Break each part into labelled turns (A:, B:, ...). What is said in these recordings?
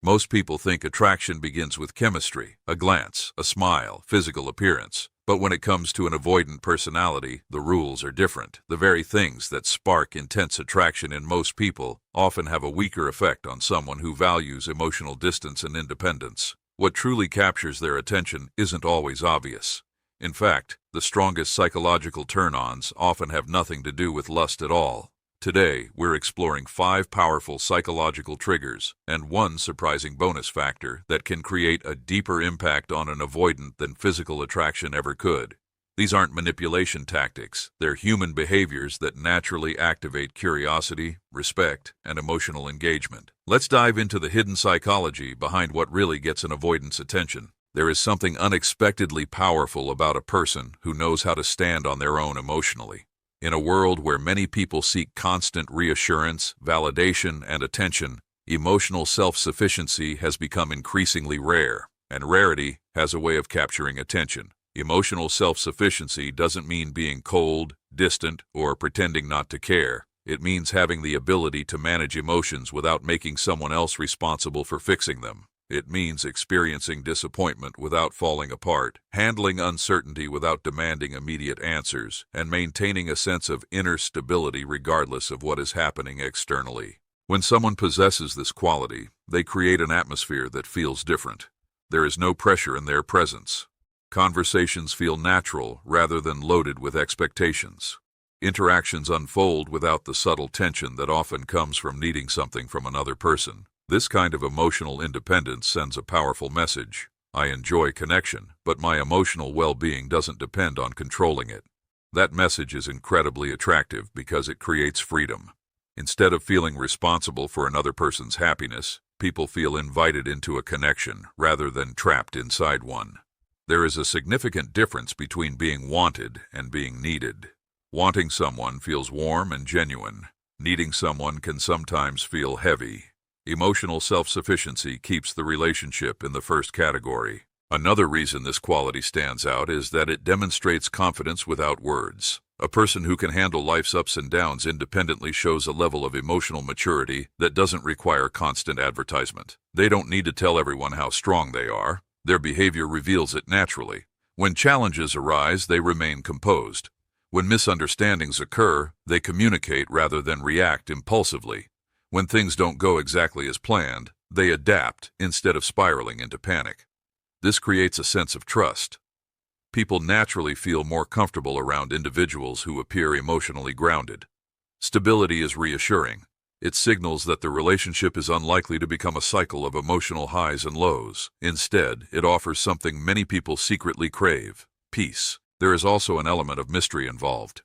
A: Most people think attraction begins with chemistry, a glance, a smile, physical appearance. But when it comes to an avoidant personality, the rules are different. The very things that spark intense attraction in most people often have a weaker effect on someone who values emotional distance and independence. What truly captures their attention isn't always obvious. In fact, the strongest psychological turn-ons often have nothing to do with lust at all. Today, we're exploring 5 powerful psychological triggers and one surprising bonus factor that can create a deeper impact on an avoidant than physical attraction ever could. These aren't manipulation tactics, they're human behaviors that naturally activate curiosity, respect, and emotional engagement. Let's dive into the hidden psychology behind what really gets an avoidant's attention. There is something unexpectedly powerful about a person who knows how to stand on their own emotionally. In a world where many people seek constant reassurance, validation, and attention, emotional self-sufficiency has become increasingly rare, and rarity has a way of capturing attention. Emotional self-sufficiency doesn't mean being cold, distant, or pretending not to care. It means having the ability to manage emotions without making someone else responsible for fixing them. It means experiencing disappointment without falling apart, handling uncertainty without demanding immediate answers, and maintaining a sense of inner stability regardless of what is happening externally. When someone possesses this quality, they create an atmosphere that feels different. There is no pressure in their presence. Conversations feel natural rather than loaded with expectations. Interactions unfold without the subtle tension that often comes from needing something from another person. This kind of emotional independence sends a powerful message. I enjoy connection, but my emotional well-being doesn't depend on controlling it. That message is incredibly attractive because it creates freedom. Instead of feeling responsible for another person's happiness, people feel invited into a connection rather than trapped inside one. There is a significant difference between being wanted and being needed. Wanting someone feels warm and genuine. Needing someone can sometimes feel heavy. Emotional self-sufficiency keeps the relationship in the first category. Another reason this quality stands out is that it demonstrates confidence without words. A person who can handle life's ups and downs independently shows a level of emotional maturity that doesn't require constant advertisement. They don't need to tell everyone how strong they are. Their behavior reveals it naturally. When challenges arise, they remain composed. When misunderstandings occur, they communicate rather than react impulsively. When things don't go exactly as planned, they adapt instead of spiraling into panic. This creates a sense of trust. People naturally feel more comfortable around individuals who appear emotionally grounded. Stability is reassuring. It signals that the relationship is unlikely to become a cycle of emotional highs and lows. Instead, it offers something many people secretly crave: peace. There is also an element of mystery involved.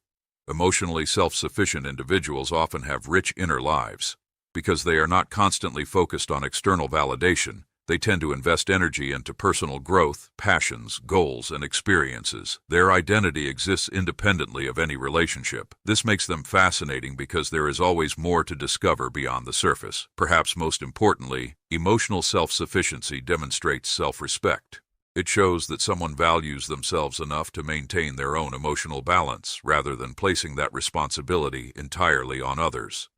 A: Emotionally self-sufficient individuals often have rich inner lives. Because they are not constantly focused on external validation, they tend to invest energy into personal growth, passions, goals, and experiences. Their identity exists independently of any relationship. This makes them fascinating because there is always more to discover beyond the surface. Perhaps most importantly, emotional self-sufficiency demonstrates self-respect. It shows that someone values themselves enough to maintain their own emotional balance rather than placing that responsibility entirely on others.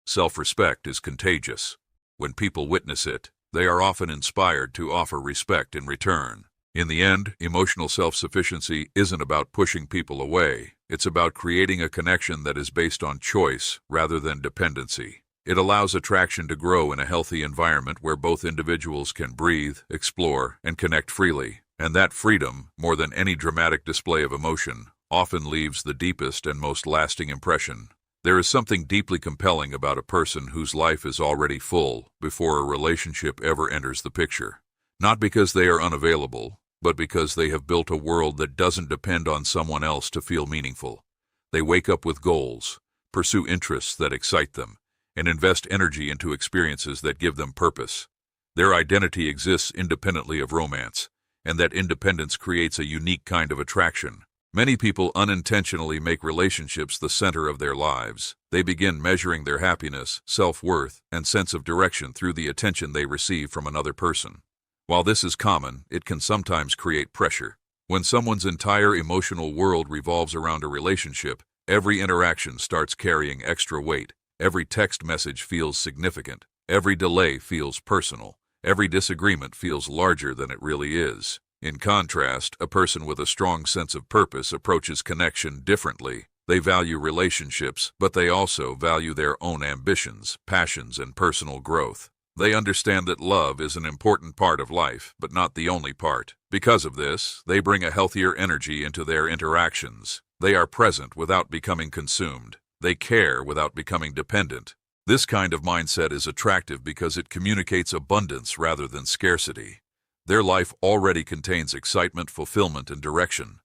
A: Self-respect is contagious. When people witness it, they are often inspired to offer respect in return. In the end, emotional self-sufficiency isn't about pushing people away. It's about creating a connection that is based on choice rather than dependency. It allows attraction to grow in a healthy environment where both individuals can breathe, explore, and connect freely. And that freedom, more than any dramatic display of emotion, often leaves the deepest and most lasting impression. There is something deeply compelling about a person whose life is already full before a relationship ever enters the picture. Not because they are unavailable, but because they have built a world that doesn't depend on someone else to feel meaningful. They wake up with goals, pursue interests that excite them, and invest energy into experiences that give them purpose. Their identity exists independently of romance, and that independence creates a unique kind of attraction. Many people unintentionally make relationships the center of their lives. They begin measuring their happiness, self-worth, and sense of direction through the attention they receive from another person. While this is common, it can sometimes create pressure. When someone's entire emotional world revolves around a relationship, every interaction starts carrying extra weight. Every text message feels significant. Every delay feels personal. Every disagreement feels larger than it really is. In contrast, a person with a strong sense of purpose approaches connection differently. They value relationships, but they also value their own ambitions, passions, and personal growth. They understand that love is an important part of life, but not the only part. Because of this, they bring a healthier energy into their interactions. They are present without becoming consumed. They care without becoming dependent. This kind of mindset is attractive because it communicates abundance rather than scarcity. Their life already contains excitement, fulfillment, and direction.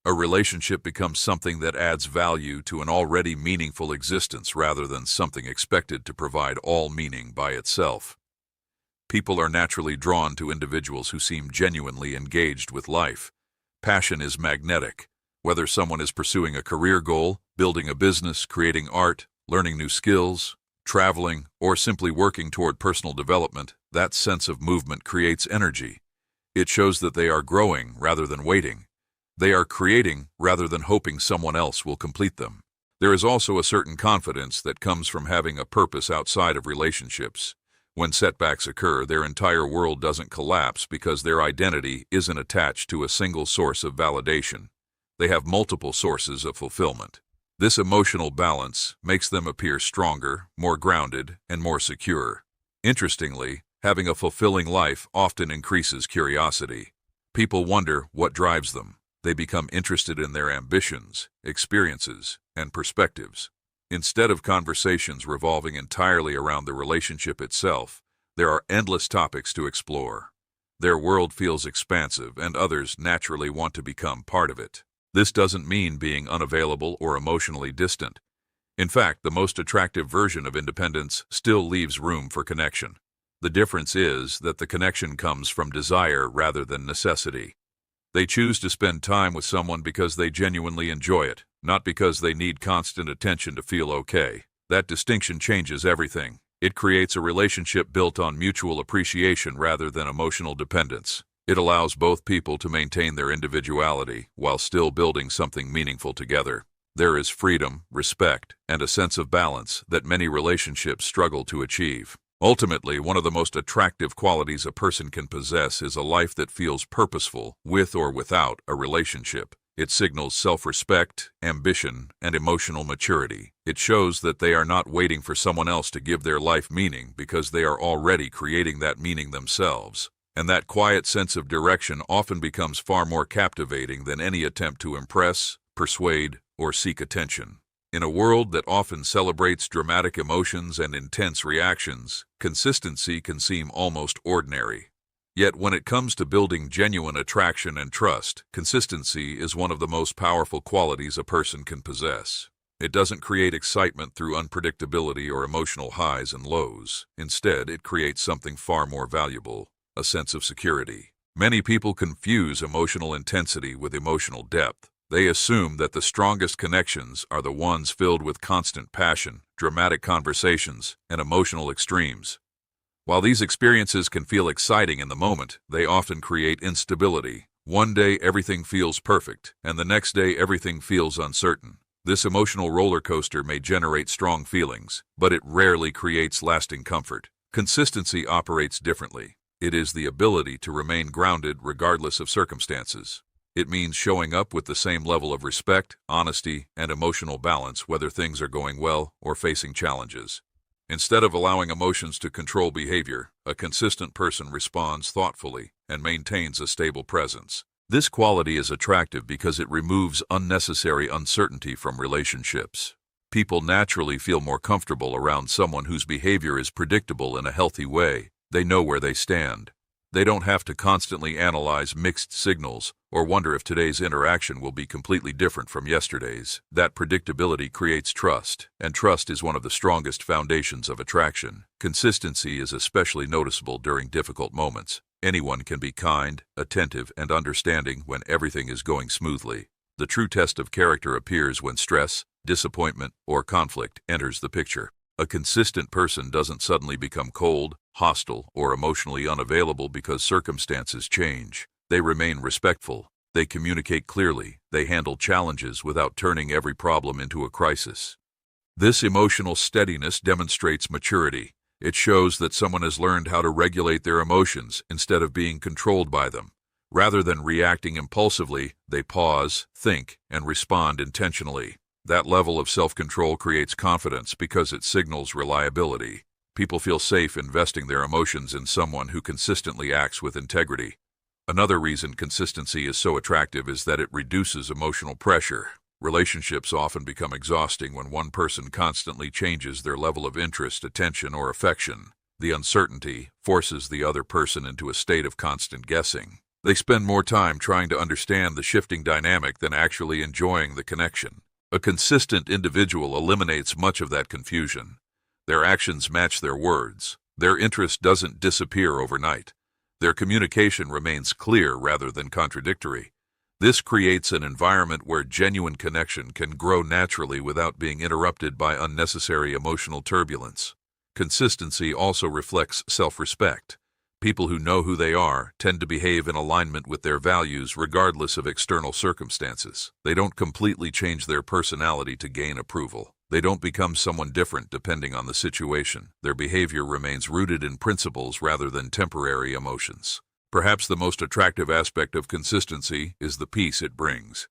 A: A relationship becomes something that adds value to an already meaningful existence rather than something expected to provide all meaning by itself. People are naturally drawn to individuals who seem genuinely engaged with life. Passion is magnetic. Whether someone is pursuing a career goal, building a business, creating art, learning new skills, traveling, or simply working toward personal development, that sense of movement creates energy. It shows that they are growing rather than waiting. They are creating rather than hoping someone else will complete them. There is also a certain confidence that comes from having a purpose outside of relationships. When setbacks occur, their entire world doesn't collapse because their identity isn't attached to a single source of validation. They have multiple sources of fulfillment. This emotional balance makes them appear stronger, more grounded, and more secure. Interestingly, having a fulfilling life often increases curiosity. People wonder what drives them. They become interested in their ambitions, experiences, and perspectives. Instead of conversations revolving entirely around the relationship itself, there are endless topics to explore. Their world feels expansive, and others naturally want to become part of it. This doesn't mean being unavailable or emotionally distant. In fact, the most attractive version of independence still leaves room for connection. The difference is that the connection comes from desire rather than necessity. They choose to spend time with someone because they genuinely enjoy it, not because they need constant attention to feel okay. That distinction changes everything. It creates a relationship built on mutual appreciation rather than emotional dependence. It allows both people to maintain their individuality while still building something meaningful together. There is freedom, respect, and a sense of balance that many relationships struggle to achieve. Ultimately, one of the most attractive qualities a person can possess is a life that feels purposeful, with or without a relationship. It signals self-respect, ambition, and emotional maturity. It shows that they are not waiting for someone else to give their life meaning because they are already creating that meaning themselves. And that quiet sense of direction often becomes far more captivating than any attempt to impress, persuade, or seek attention. In a world that often celebrates dramatic emotions and intense reactions, consistency can seem almost ordinary. Yet when it comes to building genuine attraction and trust, consistency is one of the most powerful qualities a person can possess. It doesn't create excitement through unpredictability or emotional highs and lows. Instead, it creates something far more valuable: a sense of security. Many people confuse emotional intensity with emotional depth. They assume that the strongest connections are the ones filled with constant passion, dramatic conversations, and emotional extremes. While these experiences can feel exciting in the moment, they often create instability. One day everything feels perfect, and the next day everything feels uncertain. This emotional roller coaster may generate strong feelings, but it rarely creates lasting comfort. Consistency operates differently. It is the ability to remain grounded regardless of circumstances. It means showing up with the same level of respect, honesty, and emotional balance whether things are going well or facing challenges. Instead of allowing emotions to control behavior, a consistent person responds thoughtfully and maintains a stable presence. This quality is attractive because it removes unnecessary uncertainty from relationships. People naturally feel more comfortable around someone whose behavior is predictable in a healthy way. They know where they stand. They don't have to constantly analyze mixed signals or wonder if today's interaction will be completely different from yesterday's. That predictability creates trust, and trust is one of the strongest foundations of attraction. Consistency is especially noticeable during difficult moments. Anyone can be kind, attentive, and understanding when everything is going smoothly. The true test of character appears when stress, disappointment, or conflict enters the picture. A consistent person doesn't suddenly become cold, hostile, or emotionally unavailable because circumstances change. They remain respectful. They communicate clearly. They handle challenges without turning every problem into a crisis. This emotional steadiness demonstrates maturity. It shows that someone has learned how to regulate their emotions instead of being controlled by them. Rather than reacting impulsively, they pause, think, and respond intentionally. That level of self-control creates confidence because it signals reliability. People feel safe investing their emotions in someone who consistently acts with integrity. Another reason consistency is so attractive is that it reduces emotional pressure. Relationships often become exhausting when one person constantly changes their level of interest, attention, or affection. The uncertainty forces the other person into a state of constant guessing. They spend more time trying to understand the shifting dynamic than actually enjoying the connection. A consistent individual eliminates much of that confusion. Their actions match their words. Their interest doesn't disappear overnight. Their communication remains clear rather than contradictory. This creates an environment where genuine connection can grow naturally without being interrupted by unnecessary emotional turbulence. Consistency also reflects self-respect. People who know who they are tend to behave in alignment with their values regardless of external circumstances. They don't completely change their personality to gain approval. They don't become someone different depending on the situation. Their behavior remains rooted in principles rather than temporary emotions. Perhaps the most attractive aspect of consistency is the peace it brings.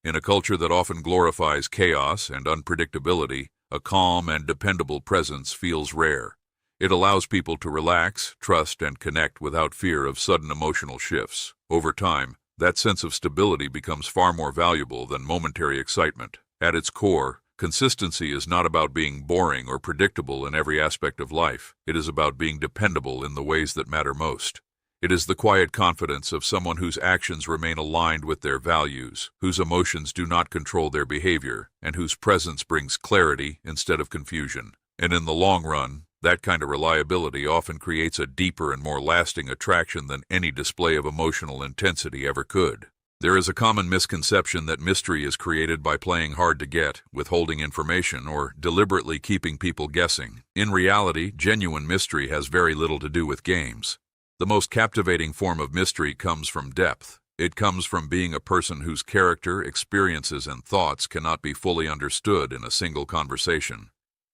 A: In a culture that often glorifies chaos and unpredictability, a calm and dependable presence feels rare. It allows people to relax, trust, and connect without fear of sudden emotional shifts. Over time, that sense of stability becomes far more valuable than momentary excitement. At its core, consistency is not about being boring or predictable in every aspect of life. It is about being dependable in the ways that matter most. It is the quiet confidence of someone whose actions remain aligned with their values, whose emotions do not control their behavior, and whose presence brings clarity instead of confusion. And in the long run, that kind of reliability often creates a deeper and more lasting attraction than any display of emotional intensity ever could. There is a common misconception that mystery is created by playing hard to get, withholding information, or deliberately keeping people guessing. In reality, genuine mystery has very little to do with games. The most captivating form of mystery comes from depth. It comes from being a person whose character, experiences, and thoughts cannot be fully understood in a single conversation.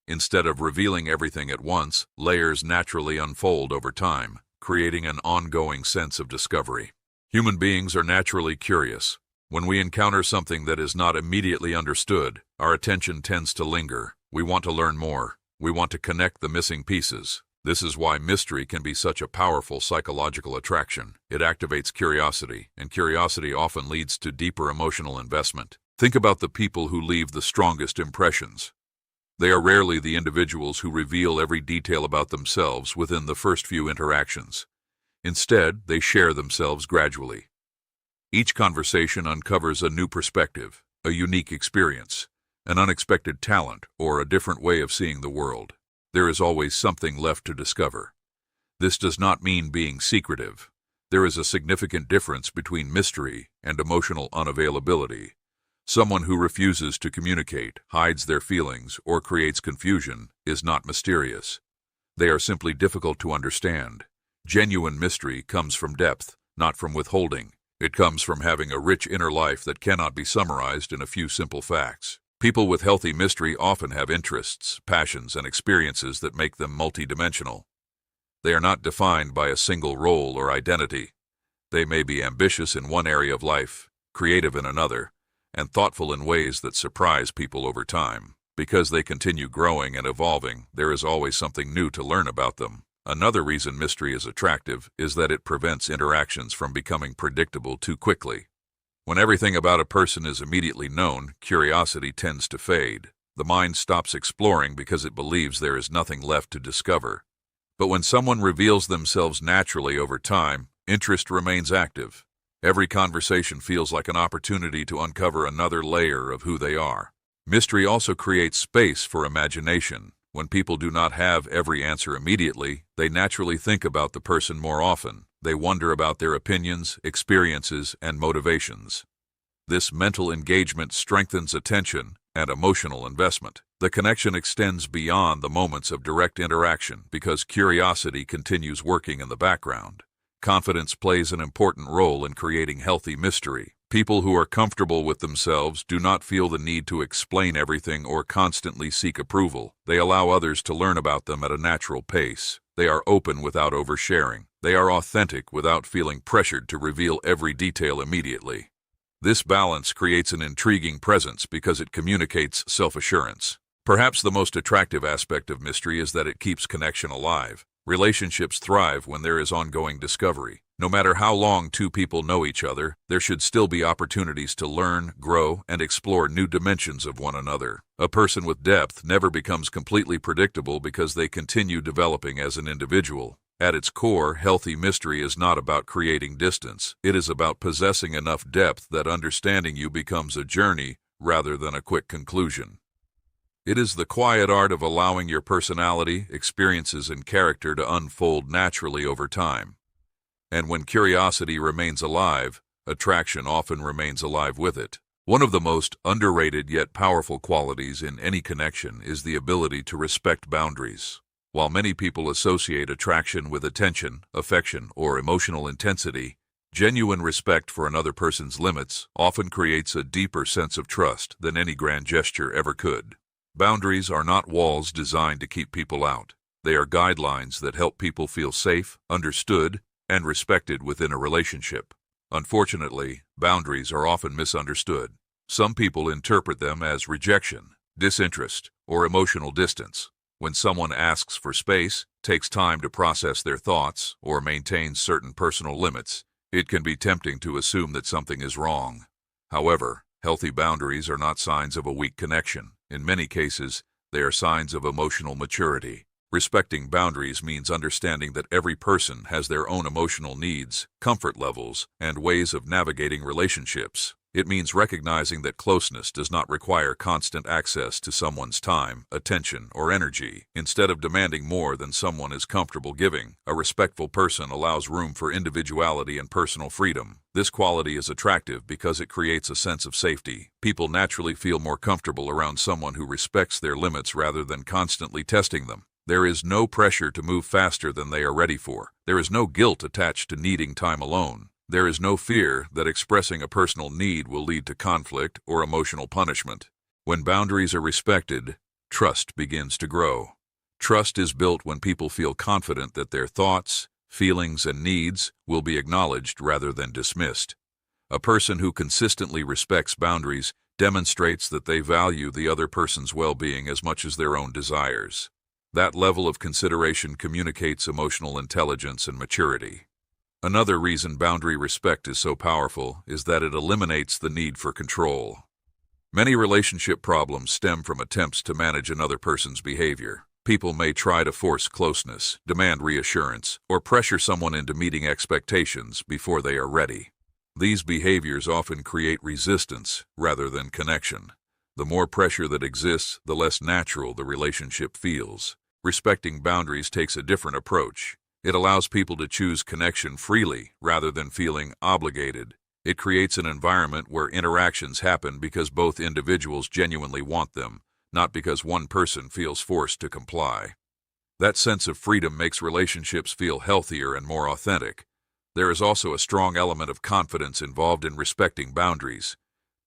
A: Instead of revealing everything at once, layers naturally unfold over time, creating an ongoing sense of discovery. Human beings are naturally curious. When we encounter something that is not immediately understood, our attention tends to linger. We want to learn more. We want to connect the missing pieces. This is why mystery can be such a powerful psychological attraction. It activates curiosity, and curiosity often leads to deeper emotional investment. Think about the people who leave the strongest impressions. They are rarely the individuals who reveal every detail about themselves within the first few interactions. Instead, they share themselves gradually. Each conversation uncovers a new perspective, a unique experience, an unexpected talent, or a different way of seeing the world. There is always something left to discover. This does not mean being secretive. There is a significant difference between mystery and emotional unavailability. Someone who refuses to communicate, hides their feelings, or creates confusion is not mysterious. They are simply difficult to understand. Genuine mystery comes from depth, not from withholding. It comes from having a rich inner life that cannot be summarized in a few simple facts. People with healthy mystery often have interests, passions, and experiences that make them multidimensional. They are not defined by a single role or identity. They may be ambitious in one area of life, creative in another, and thoughtful in ways that surprise people over time. Because they continue growing and evolving, there is always something new to learn about them. Another reason mystery is attractive is that it prevents interactions from becoming predictable too quickly. When everything about a person is immediately known, curiosity tends to fade. The mind stops exploring because it believes there is nothing left to discover. But when someone reveals themselves naturally over time, interest remains active. Every conversation feels like an opportunity to uncover another layer of who they are. Mystery also creates space for imagination. When people do not have every answer immediately, they naturally think about the person more often. They wonder about their opinions, experiences, and motivations. This mental engagement strengthens attention and emotional investment. The connection extends beyond the moments of direct interaction because curiosity continues working in the background. Confidence plays an important role in creating healthy mystery. People who are comfortable with themselves do not feel the need to explain everything or constantly seek approval. They allow others to learn about them at a natural pace. They are open without oversharing. They are authentic without feeling pressured to reveal every detail immediately. This balance creates an intriguing presence because it communicates self-assurance. Perhaps the most attractive aspect of mystery is that it keeps connection alive. Relationships thrive when there is ongoing discovery. No matter how long two people know each other, there should still be opportunities to learn, grow, and explore new dimensions of one another. A person with depth never becomes completely predictable because they continue developing as an individual. At its core, healthy mystery is not about creating distance. It is about possessing enough depth that understanding you becomes a journey rather than a quick conclusion. It is the quiet art of allowing your personality, experiences, and character to unfold naturally over time. And when curiosity remains alive, attraction often remains alive with it. One of the most underrated yet powerful qualities in any connection is the ability to respect boundaries. While many people associate attraction with attention, affection, or emotional intensity, genuine respect for another person's limits often creates a deeper sense of trust than any grand gesture ever could. Boundaries are not walls designed to keep people out. They are guidelines that help people feel safe, understood, and respected within a relationship. Unfortunately, boundaries are often misunderstood. Some people interpret them as rejection, disinterest, or emotional distance. When someone asks for space, takes time to process their thoughts, or maintains certain personal limits, it can be tempting to assume that something is wrong. However, healthy boundaries are not signs of a weak connection. In many cases, they are signs of emotional maturity. Respecting boundaries means understanding that every person has their own emotional needs, comfort levels, and ways of navigating relationships. It means recognizing that closeness does not require constant access to someone's time, attention, or energy. Instead of demanding more than someone is comfortable giving, a respectful person allows room for individuality and personal freedom. This quality is attractive because it creates a sense of safety. People naturally feel more comfortable around someone who respects their limits rather than constantly testing them. There is no pressure to move faster than they are ready for. There is no guilt attached to needing time alone. There is no fear that expressing a personal need will lead to conflict or emotional punishment. When boundaries are respected, trust begins to grow. Trust is built when people feel confident that their thoughts, feelings, and needs will be acknowledged rather than dismissed. A person who consistently respects boundaries demonstrates that they value the other person's well-being as much as their own desires. That level of consideration communicates emotional intelligence and maturity. Another reason boundary respect is so powerful is that it eliminates the need for control. Many relationship problems stem from attempts to manage another person's behavior. People may try to force closeness, demand reassurance, or pressure someone into meeting expectations before they are ready. These behaviors often create resistance rather than connection. The more pressure that exists, the less natural the relationship feels. Respecting boundaries takes a different approach. It allows people to choose connection freely rather than feeling obligated. It creates an environment where interactions happen because both individuals genuinely want them, not because one person feels forced to comply. That sense of freedom makes relationships feel healthier and more authentic. There is also a strong element of confidence involved in respecting boundaries.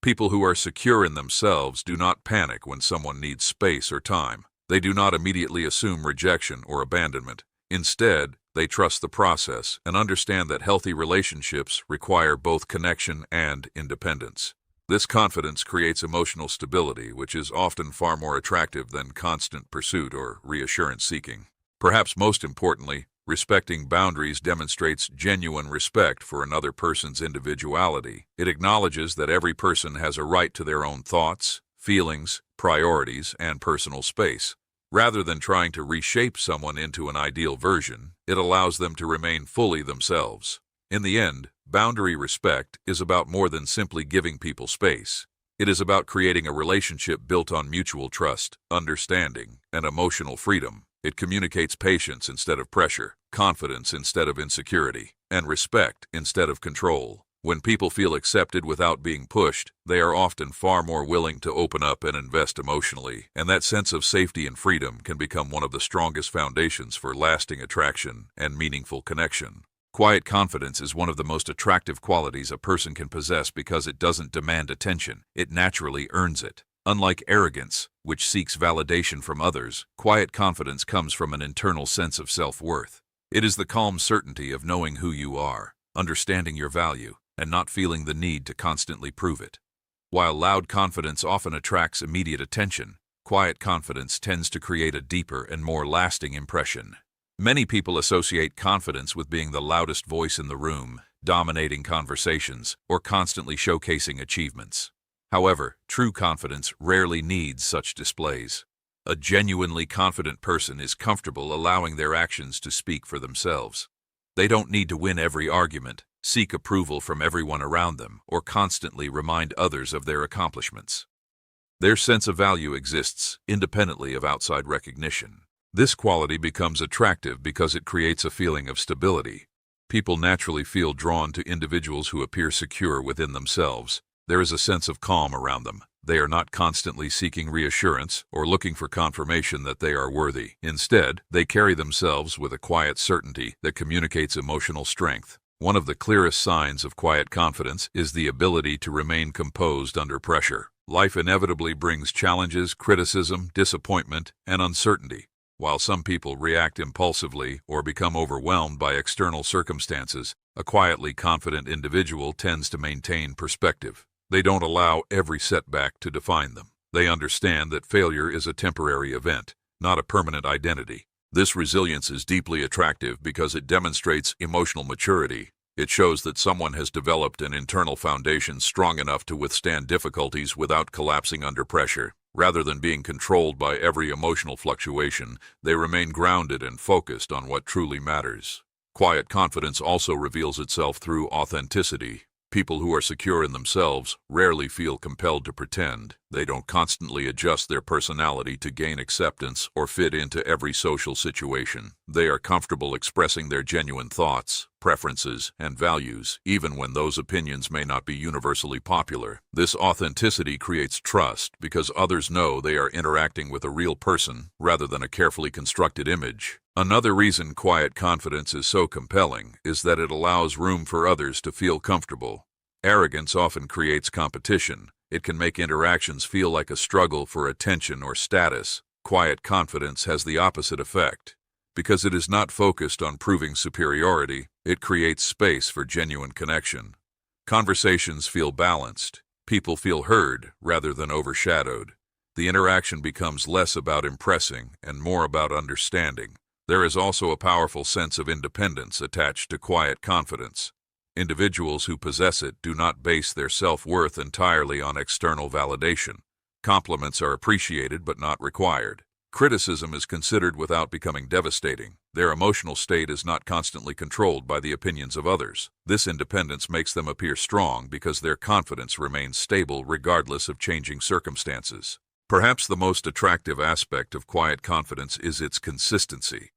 A: People who are secure in themselves do not panic when someone needs space or time. They do not immediately assume rejection or abandonment. Instead, they trust the process and understand that healthy relationships require both connection and independence. This confidence creates emotional stability, which is often far more attractive than constant pursuit or reassurance seeking. Perhaps most importantly, respecting boundaries demonstrates genuine respect for another person's individuality. It acknowledges that every person has a right to their own thoughts, feelings, priorities, and personal space. Rather than trying to reshape someone into an ideal version, it allows them to remain fully themselves. In the end, boundary respect is about more than simply giving people space. It is about creating a relationship built on mutual trust, understanding, and emotional freedom. It communicates patience instead of pressure, confidence instead of insecurity, and respect instead of control. When people feel accepted without being pushed, they are often far more willing to open up and invest emotionally, and that sense of safety and freedom can become one of the strongest foundations for lasting attraction and meaningful connection. Quiet confidence is one of the most attractive qualities a person can possess because it doesn't demand attention, it naturally earns it. Unlike arrogance, which seeks validation from others, quiet confidence comes from an internal sense of self-worth. It is the calm certainty of knowing who you are, understanding your value, and not feeling the need to constantly prove it. While loud confidence often attracts immediate attention, quiet confidence tends to create a deeper and more lasting impression. Many people associate confidence with being the loudest voice in the room, dominating conversations, or constantly showcasing achievements. However, true confidence rarely needs such displays. A genuinely confident person is comfortable allowing their actions to speak for themselves. They don't need to win every argument, seek approval from everyone around them, or constantly remind others of their accomplishments. Their sense of value exists independently of outside recognition. This quality becomes attractive because it creates a feeling of stability. People naturally feel drawn to individuals who appear secure within themselves. There is a sense of calm around them. They are not constantly seeking reassurance or looking for confirmation that they are worthy. Instead, they carry themselves with a quiet certainty that communicates emotional strength. One of the clearest signs of quiet confidence is the ability to remain composed under pressure. Life inevitably brings challenges, criticism, disappointment, and uncertainty. While some people react impulsively or become overwhelmed by external circumstances, a quietly confident individual tends to maintain perspective. They don't allow every setback to define them. They understand that failure is a temporary event, not a permanent identity. This resilience is deeply attractive because it demonstrates emotional maturity. It shows that someone has developed an internal foundation strong enough to withstand difficulties without collapsing under pressure. Rather than being controlled by every emotional fluctuation, they remain grounded and focused on what truly matters. Quiet confidence also reveals itself through authenticity. People who are secure in themselves rarely feel compelled to pretend. They don't constantly adjust their personality to gain acceptance or fit into every social situation. They are comfortable expressing their genuine thoughts, preferences, and values, even when those opinions may not be universally popular. This authenticity creates trust because others know they are interacting with a real person rather than a carefully constructed image. Another reason quiet confidence is so compelling is that it allows room for others to feel comfortable. Arrogance often creates competition. It can make interactions feel like a struggle for attention or status. Quiet confidence has the opposite effect. Because it is not focused on proving superiority, it creates space for genuine connection. Conversations feel balanced. People feel heard rather than overshadowed. The interaction becomes less about impressing and more about understanding. There is also a powerful sense of independence attached to quiet confidence. Individuals who possess it do not base their self-worth entirely on external validation. Compliments are appreciated but not required. Criticism is considered without becoming devastating. Their emotional state is not constantly controlled by the opinions of others. This independence makes them appear strong because their confidence remains stable regardless of changing circumstances. Perhaps the most attractive aspect of quiet confidence is its consistency.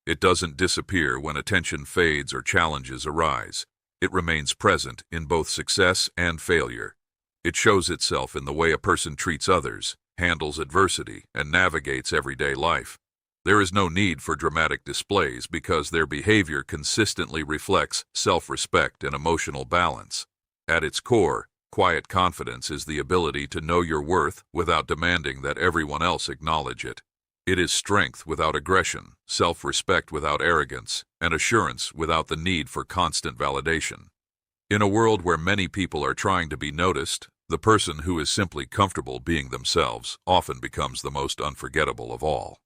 A: It doesn't disappear when attention fades or challenges arise. It remains present in both success and failure. It shows itself in the way a person treats others, handles adversity, and navigates everyday life. There is no need for dramatic displays because their behavior consistently reflects self-respect and emotional balance. At its core, quiet confidence is the ability to know your worth without demanding that everyone else acknowledge it. It is strength without aggression, self-respect without arrogance, and assurance without the need for constant validation. In a world where many people are trying to be noticed, the person who is simply comfortable being themselves often becomes the most unforgettable of all.